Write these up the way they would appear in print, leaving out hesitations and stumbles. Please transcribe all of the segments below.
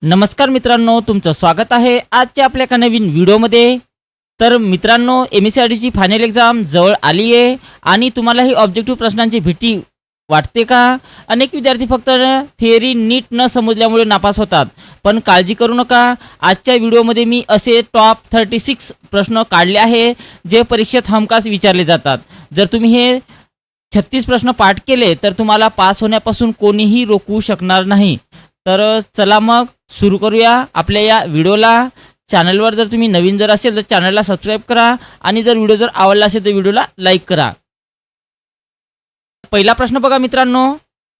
नमस्कार मित्रांनो, तुमचं स्वागत आहे आजच्या आपल्या एका नवीन व्हिडिओमध्ये. तर मित्रांनो, MSCITची फायनल एक्झाम जवळ आली आहे आणि तुम्हाला ही ऑब्जेक्टिव्ह प्रश्नांची भीती वाटते का? अनेक विद्यार्थी फक्त थिअरी नीट न समजल्यामुळे नापास होतात. पण काळजी करू नका. आजच्या व्हिडिओमध्ये मी असे टॉप 36 प्रश्न काढले आहे जे परीक्षेत हमखास विचारले जातात. जर तुम्ही हे 36 प्रश्न पाठ केले तर तुम्हाला पास होण्यापासून कोणीही रोखू शकणार नाही. तर चला मग सुरू करूया आपल्या या व्हिडिओला. चॅनलवर जर तुम्ही नवीन असेल तर चॅनलला सबस्क्राईब करा आणि जर व्हिडिओ जर आवडला असेल तर व्हिडिओला लाईक करा. पहिला प्रश्न बघा मित्रांनो,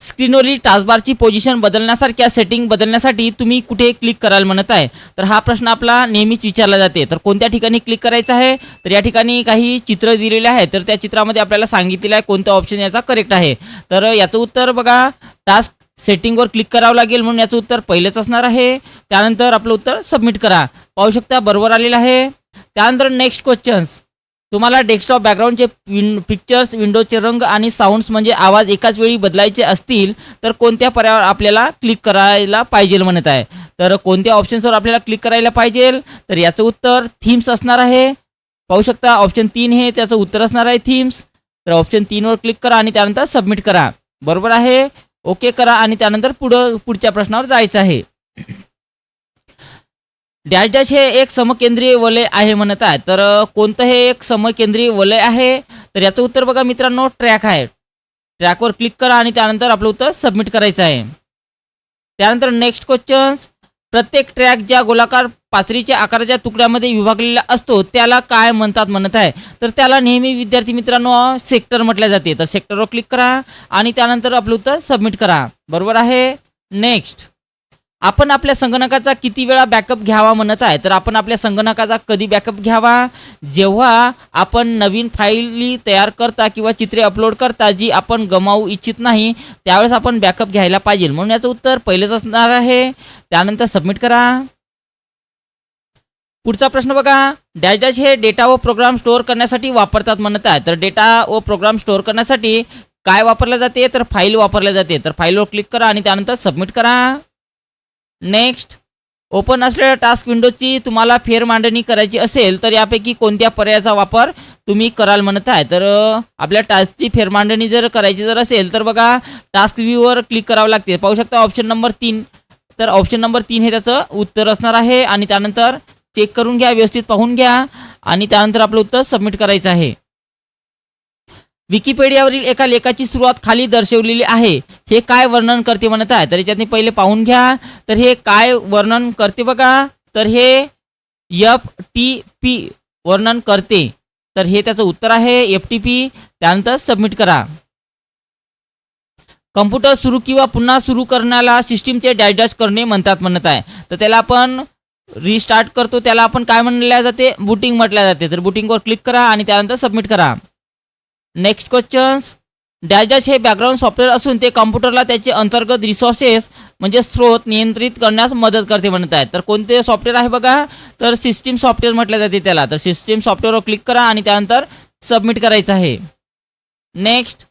स्क्रीनवरील टास्कबारची पोझिशन बदलण्यासारख्या सेटिंग बदलण्यासाठी तुम्ही कुठे क्लिक कराल म्हणत आहे. तर हा प्रश्न आपला नेहमीच विचारला जाते. तर कोणत्या ठिकाणी क्लिक करायचं आहे? तर या ठिकाणी काही चित्र दिलेले आहे, तर त्या चित्रामध्ये आपल्याला सांगितलेलं आहे कोणता ऑप्शन याचा करेक्ट आहे. तर याचं उत्तर बघा, टास्क सेटिंगवर क्लिक करावं लागेल, म्हणून याचं उत्तर पहिलेच असणार आहे. त्यानंतर आपलं उत्तर सबमिट करा. पाहू शकता बरोबर आलेलं आहे. त्यानंतर नेक्स्ट क्वेश्चन्स, तुम्हाला डेस्कटॉप बॅकग्राऊंडचे पिक्चर्स, विंडोचे रंग आणि साऊंड्स म्हणजे आवाज एकाच वेळी बदलायचे असतील तर कोणत्या पर्यायावर आपल्याला क्लिक करायला पाहिजे म्हणत आहे. तर कोणत्या ऑप्शन्सवर आपल्याला क्लिक करायला पाहिजे? तर याचं उत्तर थीम्स असणार आहे. पाहू शकता ऑप्शन 3 हे त्याचं उत्तर असणार आहे, थीम्स. तर ऑप्शन 3 वर क्लिक करा आणि त्यानंतर सबमिट करा. बरोबर आहे, ओके करा आणि त्यानंतर पुढच्या प्रश्नावर जायचं आहे. डॅश डॅश हे एक समकेंद्रीय वलय आहे म्हणत आहे. तर कोणतं हे एक समकेंद्रीय वलय आहे? तर याचं उत्तर बघा मित्रांनो, ट्रॅक आहे. ट्रॅकवर क्लिक करा आणि त्यानंतर आपलं उत्तर सबमिट करायचं आहे. त्यानंतर नेक्स्ट क्वेश्चन्स, प्रत्येक ट्रॅक ज्या गोलाकार पाचरीच्या आकाराच्या तुकड्यामध्ये विभागलेला असतो त्याला काय म्हणतात म्हणत आहे. तर त्याला नेहमी विद्यार्थी मित्रांनो सेक्टर म्हटले जाते. तर सेक्टरवर क्लिक करा आणि त्यानंतर आपलं उत्तर सबमिट करा. बरोबर आहे. नेक्स्ट, आपण आपल्या संगणकाचा किती वेळा बॅकअप घ्यावा म्हणत आहे. तर आपण आपल्या संगणकाचा कधी बॅकअप घ्यावा? जेव्हा आपण नवीन फाईली तयार करता किंवा चित्रे अपलोड करता जी आपण गमावू इच्छित नाही त्यावेळेस आपण बॅकअप घ्यायला पाहिजे, म्हणून याचं उत्तर पहिलेच असणार आहे. त्यानंतर सबमिट करा. पुढचा प्रश्न बघा, डॅश डॅश हे डेटा व प्रोग्राम स्टोअर करण्यासाठी वापरतात म्हणत आहे. तर डेटा व प्रोग्राम स्टोअर करण्यासाठी काय वापरले जाते? तर फाईल वापरले जाते. तर फाईलवर क्लिक करा आणि त्यानंतर सबमिट करा. नेक्स्ट, ओपन असलेल्या टास्क विंडोची तुम्हाला फेरमांडणी करायची असेल तर यापैकी कोणत्या पर्यायाचा वापर तुम्ही कराल म्हणत आहे. तर आपल्या टास्कची फेरमांडणी जर करायची असेल तर बघा टास्क व्ह्यूवर क्लिक करावं लागते. पाहू शकता ऑप्शन नंबर 3. तर ऑप्शन नंबर 3 हे त्याचं उत्तर असणार आहे आणि त्यानंतर चेक करून घ्या, व्यवस्थित पाहून घ्या आणि त्यानंतर आपलं उत्तर सबमिट करायचं आहे. विकिपीडियावरील एका लेखाची सुरुवात खाली दर्शवलेली आहे, हे काय वर्णन करते म्हणत आहे. तर याच्यात पहिले पाहून घ्या. तर हे काय वर्णन करते बघा, तर हे FTP वर्णन करते. तर हे त्याचं उत्तर आहे, FTP. त्यानंतर सबमिट करा. कम्प्युटर सुरू किंवा पुन्हा सुरू करण्याला सिस्टीमचे डॅश डॅश करणे म्हणतात म्हणत आहे. तर त्याला आपण रिस्टार्ट करतो त्याला आपण काय म्हणले जाते? बूटिंग म्हटल्या जाते. तर बूटिंगवर क्लिक करा आणि त्यानंतर सबमिट करा. नेक्स्ट क्वेश्चन्स, डॅश डॅश हे बॅकग्राऊंड सॉफ्टवेअर असून ते कॉम्प्युटरला त्याचे अंतर्गत रिसोर्सेस म्हणजे स्रोत नियंत्रित करण्यास मदत करते म्हणत आहे. तर कोणते सॉफ्टवेअर आहे बघा, तर सिस्टीम सॉफ्टवेअर म्हटलं जाते त्याला. तर सिस्टीम सॉफ्टवेअरवर क्लिक करा आणि त्यानंतर सबमिट करायचं आहे. नेक्स्ट,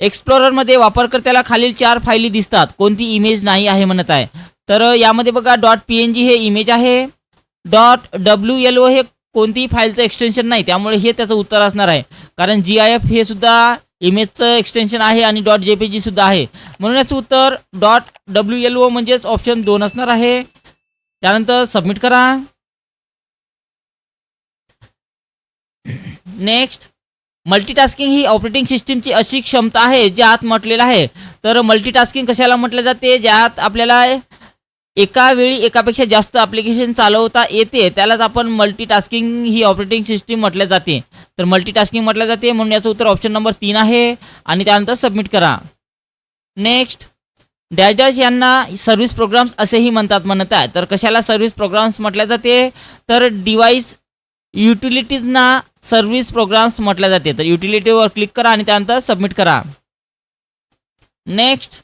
एक्सप्लोररमध्ये वापरकर्त्याला खालील 4 फायली दिसतात, कोणती इमेज नाही आहे म्हणत आहे. तर यामध्ये बघा .png हे इमेज आहे. .wlo हे कोणतीही फाईलचं एक्सटेन्शन नाही, त्यामुळे हे त्याचं उत्तर असणार आहे. कारण GIF हे सुद्धा इमेजचं एक्सटेन्शन आहे आणि .jpg सुद्धा आहे, म्हणून याचं उत्तर .wlo म्हणजेच ऑप्शन 2 असणार आहे. त्यानंतर सबमिट करा. नेक्स्ट, मल्टीटास्किंग ही ऑपरेटिंग सिस्टीमची अशी क्षमता आहे ज्यात म्हटलेलं आहे. तर मल्टीटास्किंग कशाला म्हटलं जाते? ज्यात आपल्याला एका वेळी एकापेक्षा जास्त ॲप्लिकेशन चालवता येते त्यालाच आपण मल्टीटास्किंग ही ऑपरेटिंग सिस्टीम म्हटल्या जाते. तर मल्टीटास्किंग म्हटलं जाते, म्हणून याचं उत्तर ऑप्शन नंबर 3 आहे आणि त्यानंतर सबमिट करा. नेक्स्ट, डॅश डॅश यांना सर्व्हिस प्रोग्राम्स असेही म्हणतात म्हणत आहे. तर कशाला सर्व्हिस प्रोग्राम्स म्हटल्या जाते? तर डिव्हाइस युटिलिटीजना सर्व्हिस प्रोग्राम्स म्हटल्या जाते. तर युटिलिटीवर क्लिक करा आणि त्यानंतर सबमिट करा. नेक्स्ट,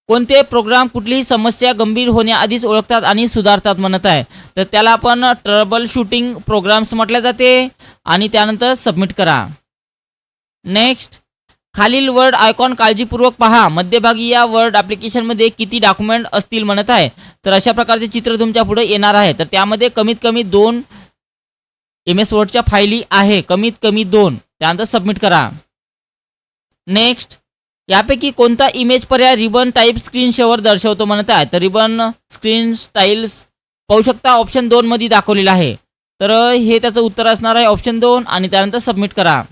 कोणते प्रोग्राम कुठलीही समस्या गंभीर होण्याआधीच ओळखतात आणि सुधारतात म्हणत आहे. तर त्याला आपण ट्रबल शूटिंग प्रोग्राम्स म्हटले जाते आणि त्यानंतर सबमिट करा. नेक्स्ट, खालील वर्ड आयकॉन काळजीपूर्वक पहा. मध्यभागी या वर्ड ॲप्लिकेशनमध्ये किती डॉक्युमेंट असतील म्हणत आहे. तर अशा प्रकारचे चित्र तुमच्या पुढे येणार आहे. तर त्यामध्ये कमीत कमी 2 MS वर्डच्या फाईली आहे, कमीत कमी 2. त्यानंतर सबमिट करा. नेक्स्ट, यापैकी कोणता इमेज पर्याय रिबन टाईप स्क्रीन शेअर दर्शवतो म्हणत आहे. तर रिबन स्क्रीन स्टाईल्स पाहू शकता ऑप्शन 2 मध्ये दाखवलेला आहे. तर हे त्याचं उत्तर असणार आहे ऑप्शन 2 आणि त्यानंतर सबमिट करा.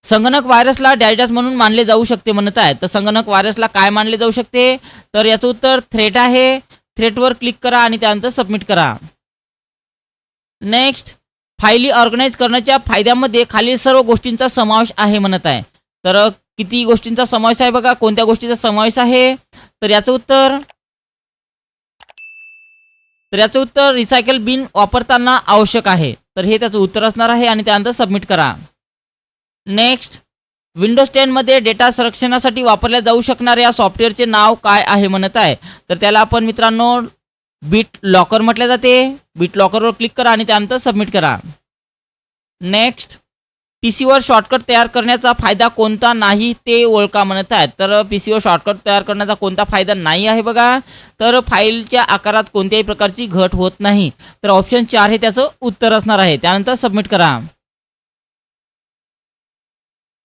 संगणक व्हायरसला डॅश म्हणून मानले जाऊ शकते म्हणत आहे. तर संगणक व्हायरसला काय मानले जाऊ शकते. तर याचं उत्तर थ्रेट आहे. थ्रेटवर क्लिक करा आणि त्यानंतर सबमिट करा. नेक्स्ट, फायली ऑर्गनाईज करण्याच्या फायद्यामध्ये खालील सर्व गोष्टींचा समावेश आहे म्हणत आहे. तर किती गोष्टींचा समावेश आहे बघा. कोणत्या गोष्टीचा समावेश आहे. तर याचं उत्तर रिसायकल बिन वापरताना आवश्यक आहे. तर हे त्याचं उत्तर असणार आहे आणि त्यानंतर सबमिट करा. नेक्स्ट, विंडोज 10 मध्ये डेटा संरक्षणासाठी वापरल्या जाऊ शकणाऱ्या सॉफ्टवेअरचे नाव काय आहे म्हणत आहे. तर त्याला आपण मित्रांनो बिट लॉकर म्हटले जाते. बिट लॉकरवर क्लिक करा आणि त्यानंतर सबमिट करा. नेक्स्ट, पीसीवर शॉर्टकट तयार करण्याचा फायदा कोणता नाही ते ओळखा म्हणत आहेत. तर पीसीवर शॉर्टकट तयार करण्याचा कोणता फायदा नाही आहे बघा. तर फाईलच्या आकारात कोणत्याही प्रकारची घट होत नाही. तर ऑप्शन 4 हे त्याचं उत्तर असणार आहे. त्यानंतर सबमिट करा.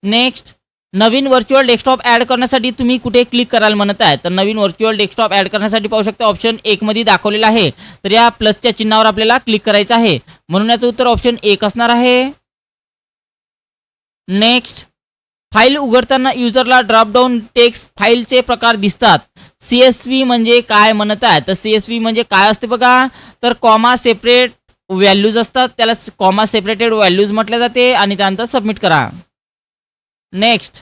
नेक्स्ट, नवीन व्हर्च्युअल डेस्कटॉप ॲड करण्यासाठी तुम्ही कुठे क्लिक कराल म्हणत आहे. तर नवीन व्हर्च्युअल डेस्कटॉप ॲड करण्यासाठी पाहू शकता ऑप्शन 1 मध्ये दाखवलेला आहे. तर या प्लसच्या चिन्हावर आपल्याला क्लिक करायचं आहे. म्हणून याचं उत्तर ऑप्शन 1 असणार आहे. नेक्स्ट, फाईल उघडताना युजरला ड्रॉपडाऊन टेक्स्ट फाईलचे प्रकार दिसतात. CSV म्हणजे काय म्हणत आहे. तर CSV म्हणजे काय असते बघा. तर कॉमा सेपरेट व्हॅल्यूज असतात, त्याला कॉमा सेपरेटेड व्हॅल्यूज म्हटले जाते आणि त्यानंतर सबमिट करा. नेक्स्ट,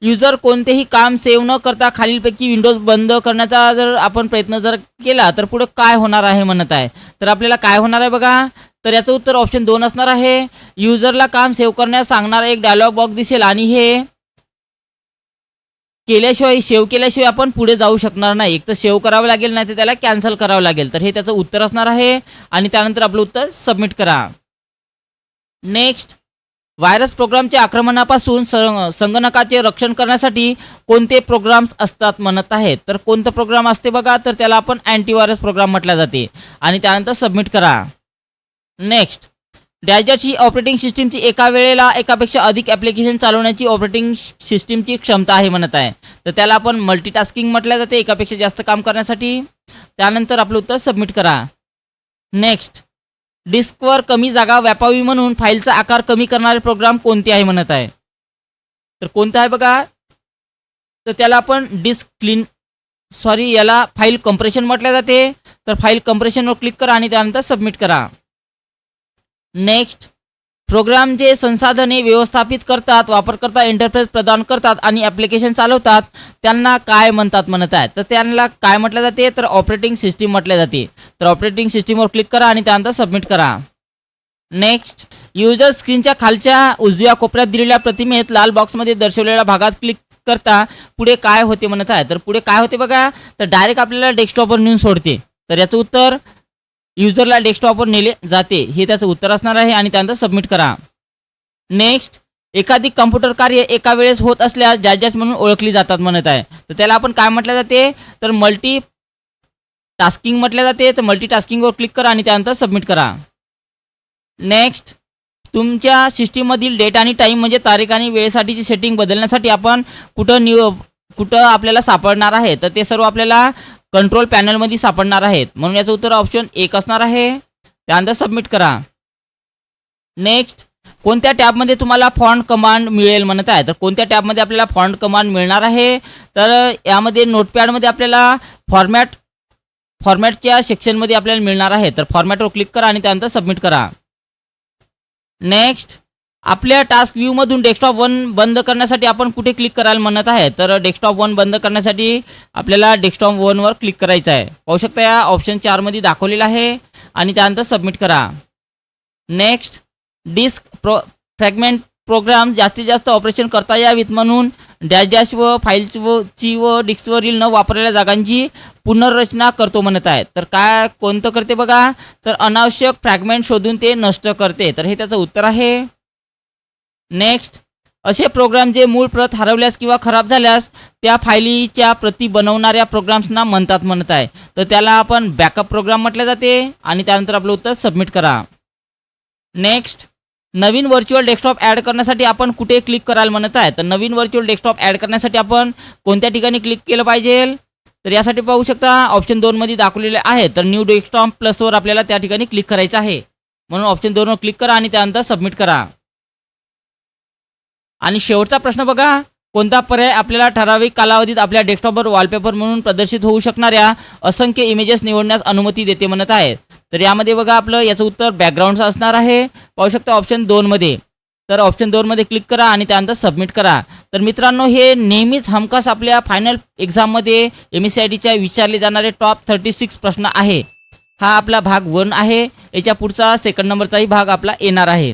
युजर कोणतेही काम सेव्ह न करता खालीलपैकी विंडोज बंद करण्याचा जर आपण प्रयत्न केला तर पुढे काय होणार आहे म्हणत आहे. तर आपल्याला काय होणार आहे बघा. तर याचं उत्तर ऑप्शन 2 असणार आहे. युजरला काम सेव्ह करण्यास सांगणारा एक डायलॉग बॉक्स दिसेल आणि हे सेव्ह केल्याशिवाय आपण पुढे जाऊ शकणार नाही. एक तर सेव्ह करावं लागेल, नाही तर त्याला कॅन्सल करावं लागेल. तर हे त्याचं उत्तर असणार आहे आणि त्यानंतर आपलं उत्तर सबमिट करा. नेक्स्ट, व्हायरस प्रोग्रामच्या आक्रमणापासून संगणकाचे रक्षण करण्यासाठी कोणते प्रोग्राम्स असतात म्हणत आहेत. तर कोणतं प्रोग्राम असते बघा. तर त्याला आपण अँटीव्हायरस प्रोग्राम म्हटलं जाते आणि त्यानंतर सबमिट करा. नेक्स्ट, डॅजची ऑपरेटिंग सिस्टीमची एका वेळेला एकापेक्षा अधिक ॲप्लिकेशन चालवण्याची ऑपरेटिंग सिस्टीमची क्षमता आहे म्हणत आहे. तर त्याला आपण मल्टीटास्किंग म्हटलं जाते, एकापेक्षा जास्त काम करण्यासाठी. त्यानंतर आपलं उत्तर सबमिट करा. नेक्स्ट, डिस्कवर कमी जागा व्यापावी म्हणून फाईलचा आकार कमी करणारे प्रोग्राम कोणते आहे म्हणत आहे. तर कोणतं आहे बघा. तर त्याला आपण याला फाईल कम्प्रेशन म्हटले जाते. तर फाईल कम्प्रेशनवर क्लिक करा आणि त्यानंतर सबमिट करा. नेक्स्ट, प्रोग्राम जे संसाधने व्यवस्थापित करतात, वापरकर्ता इंटरफेस प्रदान करतात आणि ॲप्लिकेशन चालवतात त्यांना काय म्हणतात म्हणत आहेत. तर त्यांना काय म्हटलं जाते. तर ऑपरेटिंग सिस्टीम म्हटले जाते. तर ऑपरेटिंग सिस्टीमवर क्लिक करा आणि त्यानंतर सबमिट करा. नेक्स्ट, युजर स्क्रीनच्या खालच्या उजव्या कोपऱ्यात दिलेल्या प्रतिमेत लाल बॉक्समध्ये दर्शवलेल्या भागात क्लिक करता पुढे काय होते म्हणत आहे. तर पुढे काय होते बघा. तर डायरेक्ट आपल्याला डेस्कटॉपवर नेऊन सोडते. तर याचं उत्तर युजरला डेस्कटॉपवर नेले जाते, हे त्याचं उत्तर असणार आहे आणि त्यानंतर सबमिट करा. नेक्स्ट, एकाधिक कॉम्प्युटर कार्य एका वेळेस होत असल्यास डॅश म्हणून ओळखली जातात म्हणत आहे. तर त्याला आपण काय म्हटलं जाते. तर मल्टी टास्किंग म्हटलं जाते. तर मल्टी टास्किंगवर क्लिक करा आणि त्यानंतर सबमिट करा. नेक्स्ट, तुमच्या सिस्टीममधील डेट आणि टाईम म्हणजे तारीख आणि वेळेसाठीची सेटिंग बदलण्यासाठी आपण कुठं आपल्याला सापडणार आहे. तर ते सर्व आपल्याला कंट्रोल पॅनलमध्ये सापडणार आहेत. म्हणून याचं उत्तर ऑप्शन 1 असणार आहे. त्यानंतर सबमिट करा. नेक्स्ट, कोणत्या टॅबमध्ये तुम्हाला फॉन्ट कमांड मिळेल म्हणत आहे. तर कोणत्या टॅबमध्ये आपल्याला फॉन्ट कमांड मिळणार आहे. तर यामध्ये नोटपॅडमध्ये आपल्याला फॉर्मॅटच्या सेक्शनमध्ये आपल्याला मिळणार आहे. तर फॉर्मॅटवर क्लिक करा आणि त्यानंतर सबमिट करा. नेक्स्ट, आपल्या टास्क व्ह्यूमधून डेस्कटॉप 1 बंद करण्यासाठी आपण कुठे क्लिक करायला म्हणत आहे. तर डेस्कटॉप 1 बंद करण्यासाठी आपल्याला डेस्कटॉप 1 वर क्लिक करायचं आहे. पाहू शकता या ऑप्शन 4 मध्ये दाखवलेला आहे आणि त्यानंतर सबमिट करा. नेक्स्ट, डिस्क फ्रॅगमेंट प्रोग्राम जास्तीत जास्त ऑपरेशन करता यावीत म्हणून डॅश व फाईल्सची व डिस्कवरील न वापरलेल्या जागांची पुनर्रचना करतो म्हणत आहे. तर काय कोणतं करते बघा. तर अनावश्यक फ्रॅगमेंट शोधून ते नष्ट करते. तर हे त्याचं उत्तर आहे. नेक्स्ट, असे प्रोग्राम जे मूळ प्रत हरवल्यास किंवा खराब झाल्यास त्या फायलीच्या प्रती बनवणाऱ्या प्रोग्राम्सना म्हणत आहे. तर त्याला आपण बॅकअप प्रोग्राम म्हटले जाते. आणि त्यानंतर आपलं उत्तर सबमिट करा. नेक्स्ट, नवीन व्हर्च्युअल डेस्कटॉप ॲड करण्यासाठी आपण कुठे क्लिक कराल म्हणत आहे. तर नवीन व्हर्च्युअल डेस्कटॉप ॲड करण्यासाठी आपण कोणत्या ठिकाणी क्लिक केलं पाहिजे. तर यासाठी पाहू शकता ऑप्शन 2 मध्ये दाखवलेले आहे. तर न्यू डेस्कटॉप प्लसवर आपल्याला त्या ठिकाणी क्लिक करायचं आहे. म्हणून ऑप्शन 2 वर क्लिक करा आणि त्यानंतर सबमिट करा. आणि शेवटचा प्रश्न बघा, कोणता पर्याय आपल्याला ठराविक कालावधीत आपल्या डेस्कटॉपवर वॉलपेपर म्हणून प्रदर्शित होऊ शकणाऱ्या असंख्य इमेजेस निवडण्यास अनुमती देते म्हणत आहे. तर यामध्ये बघा आपलं याचं उत्तर बॅकग्राऊंडचं असणार आहे. पाहू शकता ऑप्शन 2 मध्ये. तर ऑप्शन 2 मध्ये क्लिक करा आणि त्यानंतर सबमिट करा. तर मित्रांनो, हे नेहमीच हमखास आपल्या फायनल एक्झाममध्ये MSCITच्या विचारले जाणारे टॉप 36 प्रश्न आहे. हा आपला भाग 1 आहे. याच्या पुढचा सेकंड नंबरचाही भाग आपला येणार आहे.